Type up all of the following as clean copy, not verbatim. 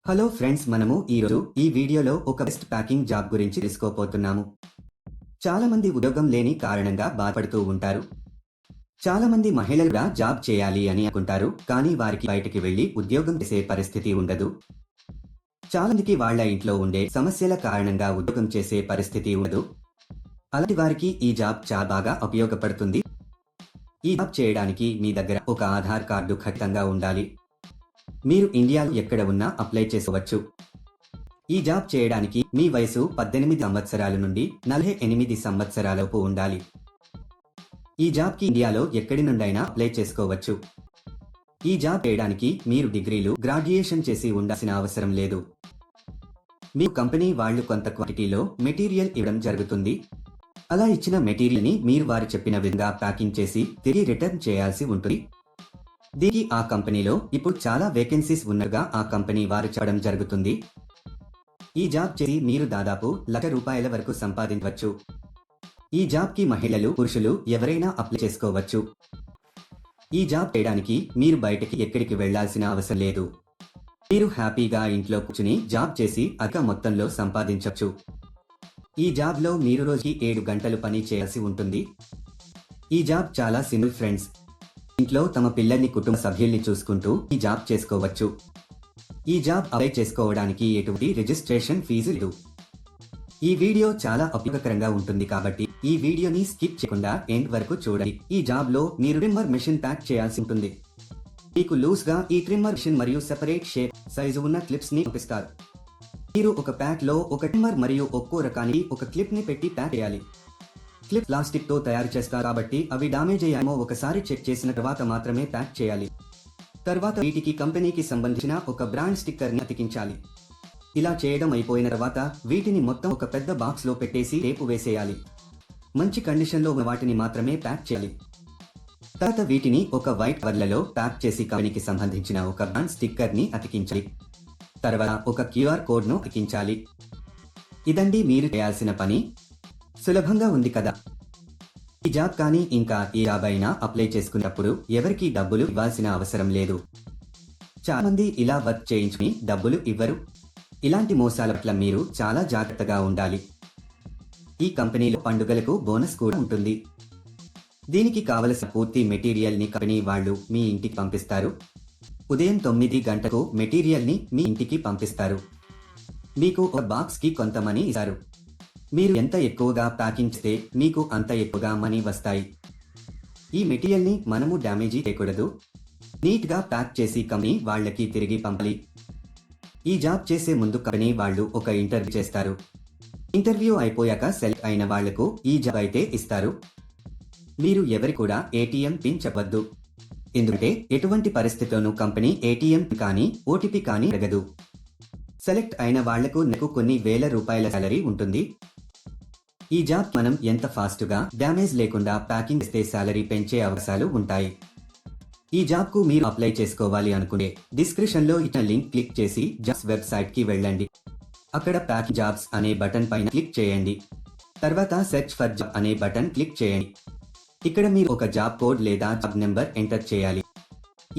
Hello friends, మనము ఈరోజు ఈ వీడియోలో ఒక బెస్ట్ ప్యాకింగ్ జాబ్ గురించి తెలుసుకోబోతున్నాము. చాలా మంది ఉద్యోగం లేని కారణంగా బాధపడుతూ ఉంటారు. చాలా మంది మహిళలు కూడా జాబ్ చేయాలి అని అనుకుంటారు, కానీ వారికి బయటికి వెళ్లి ఉద్యోగం చేసే పరిస్థితి ఉండదు. చాలా మందికి వాళ్ళ ఇంట్లో ఉండే సమస్యల కారణంగా ఉద్యోగం చేసే పరిస్థితి ఉండదు. అలాంటి వారికి ఈ జాబ్ చాలా బాగా ఉపయోగపడుతుంది. ఈ జాబ్ చేయడానికి మీ దగ్గర ఒక ఆధార్ కార్డు ఖచ్చితంగా ఉండాలి. మీరు ఇండియాలో ఎక్కడ ఉన్నా అప్లై చేసుకోవచ్చు. ఈ జాబ్ చేయడానికి మీ వయసు 18 సంవత్సరాల నుండి 48 సంవత్సరాలలోపు ఉండాలి. ఈ జాబ్కి ఇండియాలో ఎక్కడి నుండైనా అప్లై చేసుకోవచ్చు. ఈ జాబ్ చేయడానికి మీరు డిగ్రీలు, గ్రాడ్యుయేషన్ చేసి ఉండాల్సిన అవసరం లేదు. మీ కంపెనీ వాళ్ళు కొంత క్వాంటిటీలో మెటీరియల్ ఇవ్వడం జరుగుతుంది. అలా ఇచ్చిన మెటీరియల్ని మీరు వారు చెప్పిన విధంగా ప్యాకింగ్ చేసి తిరిగి రిటర్న్ చేయాల్సి ఉంటుంది. దీనికి ఆ కంపెనీలో ఇప్పుడు చాలా వేకెన్సీస్ ఉన్నగా ఆ కంపెనీ వారు చెప్పడం జరుగుతుంది. ఈ జాబ్ చేసి మీరు దాదాపు ₹1,00,000 వరకు సంపాదించవచ్చు. ఈ జాబ్కి మహిళలు, పురుషులు ఎవరైనా అప్లై చేసుకోవచ్చు. ఈ జాబ్ చేయడానికి మీరు బయటకి ఎక్కడికి వెళ్లాల్సిన అవసరం లేదు. మీరు హ్యాపీగా ఇంట్లో కూర్చుని జాబ్ చేసి అధిక మొత్తంలో సంపాదించవచ్చు. ఈ జాబ్లో మీరు రోజుకి 7 గంటలు పని చేయాల్సి ఉంటుంది. ఈ జాబ్ చాలా సింపుల్ ఫ్రెండ్స్. ఇంట్లో తమ పిల్లల్ని, కుటుంబ సభ్యుల్ని చూసుకుంటూ ఈ జాబ్ చేసుకోవచ్చు. ఈ జాబ్ అప్లై చేసుకోవడానికి ఎటువంటి రిజిస్ట్రేషన్ ఫీజు లేదు. ఈ వీడియో చాలా ఉపయోగకరంగా ఉంటుంది కాబట్టి ఈ వీడియోని స్కిప్ చేయకుండా ఎండ్ వరకు చూడండి. ఈ జాబ్ లో మీరు ట్రిమ్మర్ మెషిన్ ప్యాక్ చేయాల్సి ఉంటుంది. మీకు లూజ్ గా ఈ ట్రిమ్మర్ మెషిన్ మరియు సెపరేట్ షేప్, సైజు ఉన్న క్లిప్స్ ని పంపిస్తారు. మీరు ఒక ప్యాక్ లో ఒక ట్రిమ్మర్ మరియు ఒక్కో రకానికి ఒక క్లిప్ ని పెట్టి ప్యాక్ చేయాలి. క్లిప్ ప్లాస్టిక్ తో తయారు చేస్తారు కాబట్టి అవి డామేజ్ అయ్యామో ఒకసారి చెక్ చేసిన తర్వాత మాత్రమే ప్యాక్ చేయాలి. తర్వాత వీటికి కంపెనీకి సంబంధించిన ఒక బ్రాండ్ స్టిక్కర్ ని అతికించాలి. ఇలా చేయడం అయిపోయిన తర్వాత వీటిని మొత్తం ఒక పెద్ద బాక్స్ లో పెట్టేసి టేపు వేసేయాలి. మంచి కండిషన్ లో ఉన్న వాటిని మాత్రమే ప్యాక్ చేయాలి. తర్వాత వీటిని ఒక వైట్ కవర్లలో ప్యాక్ చేసి కంపెనీకి సంబంధించిన ఒక బ్రాండ్ స్టిక్కర్ ని అతికించాలి. తర్వాత ఒక QR కోడ్ ను అతికించాలి. ఇదండి మీరు చేయాల్సిన పని. సులభంగా ఉంది కదా? ఈ జాబ్ కానీ ఇంకా ఏ జాబ్ అయినా అప్లై చేసుకున్నప్పుడు ఎవరికి డబ్బులు ఇవ్వాల్సిన అవసరం లేదు. చాలా మంది ఇలా వర్క్ చేయించుకుని డబ్బులు ఇవ్వరు. ఇలాంటి మోసాల పట్ల మీరు చాలా జాగ్రత్తగా ఉండాలి. ఈ కంపెనీలో పండుగలకు బోనస్ కూడా ఉంటుంది. దీనికి కావలసిన పూర్తి మెటీరియల్ ని కంపెనీ వాళ్ళు మీ ఇంటికి పంపిస్తారు. ఉదయం 9 గంటలకు మెటీరియల్ ని మీ ఇంటికి పంపిస్తారు. మీకు ఒక బాక్స్ కి కొంత మనీ ఇస్తారు. మీరు ఎంత ఎక్కువగా ప్యాకింగ్ చేస్తే మీకు అంత ఎక్కువగా మనీ వస్తాయి. ఈ మెటీరియల్ ని మనము డ్యామేజీ చేయకూడదు. నీట్ గా ప్యాక్ చేసి కంపెనీ వాళ్ళకి తిరిగి పంపాలి. ఈ జాబ్ చేసే ముందు కంపెనీ వాళ్ళు ఒక ఇంటర్వ్యూ చేస్తారు. ఇంటర్వ్యూ అయిపోయాక సెలెక్ట్ అయిన వాళ్లకు ఈ జాబ్ అయితే ఇస్తారు. మీరు ఎవరి కూడా ATM పిన్ చెప్పవద్దు. ఎందుకంటే ఎటువంటి పరిస్థితుల్లోనూ కంపెనీ ATM కానీ OTP కానీ అడగదు. సెలెక్ట్ అయిన వాళ్లకు నెలకు కొన్ని వేల రూపాయల సాలరీ ఉంటుంది. ఈ జాబ్ మనం ఎంత ఫాస్ట్ గా డ్యామేజ్ లేకుండా ప్యాకింగ్ చేస్తే సాలరీ పెంచే అవకాశాలు ఉంటాయి. ఈ జాబ్ కు మీరు అప్లై చేసుకోవాలి అనుకుంటే డిస్క్రిప్షన్ లో ఇచ్చిన లింక్ క్లిక్ చేసి జాబ్స్ వెబ్సైట్ కి వెళ్ళండి. అక్కడ ప్యాకింగ్ జాబ్స్ అనే బటన్ పైన క్లిక్ చేయండి. తర్వాత సెర్చ్ ఫర్ జాబ్ అనే బటన్ క్లిక్ చేయండి. ఇక్కడ మీరు ఒక జాబ్ కోడ్ లేదా జాబ్ నెంబర్ ఎంటర్ చేయాలి.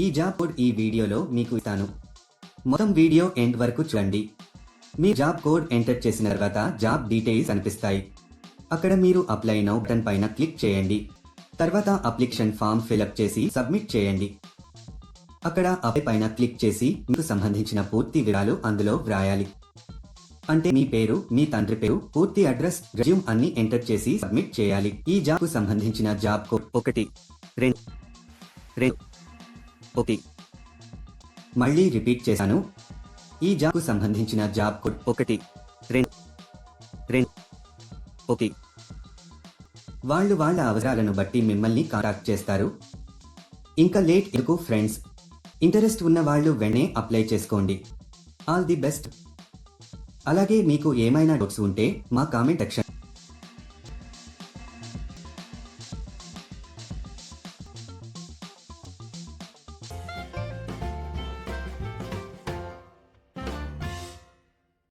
ఈ జాబ్ కోడ్ ఈ వీడియోలో మీకు ఇస్తాను. మొత్తం వీడియో ఎండ్ వరకు చూడండి. మీ జాబ్ కోడ్ ఎంటర్ చేసిన తర్వాత జాబ్ డీటెయిల్స్ కనిపిస్తాయి. అక్కడ మీరు అప్లై నౌ బటన్ పైన క్లిక్ చేయండి. తర్వాత అప్లికేషన్ ఫామ్ ఫిలప్ చేసి సబ్మిట్ చేయండి. అక్కడ అప్లై పైన క్లిక్ చేసి మీకు సంబంధించిన పూర్తి వివరాలు అందులో వ్రాయాలి. అంటే మీ పేరు, మీ తండ్రి పేరు, పూర్తి అడ్రస్, రెజ్యూమ్ అన్ని ఎంటర్ చేసి సబ్మిట్ చేయాలి. ఈ జాబ్ కు సంబంధించిన జాబ్ కోడ్ 1 మళ్ళీ రిపీట్ చేశాను. ఈ జాబ్ కు సంబంధించిన జాబ్ కోడ్ 1 వాళ్ళు వాళ్ళ అవసరాలను బట్టి మిమ్మల్ని కాంటాక్ట్ చేస్తారు. ఇంకా లేట్ ఎందుకు ఫ్రెండ్స్? ఇంట్రెస్ట్ ఉన్న వాళ్ళు వెంటనే అప్లై చేసుకోండి. All the best. అలాగే మీకు ఏమైనా డౌట్స్ ఉంటే మా కామెంట్ సెక్షన్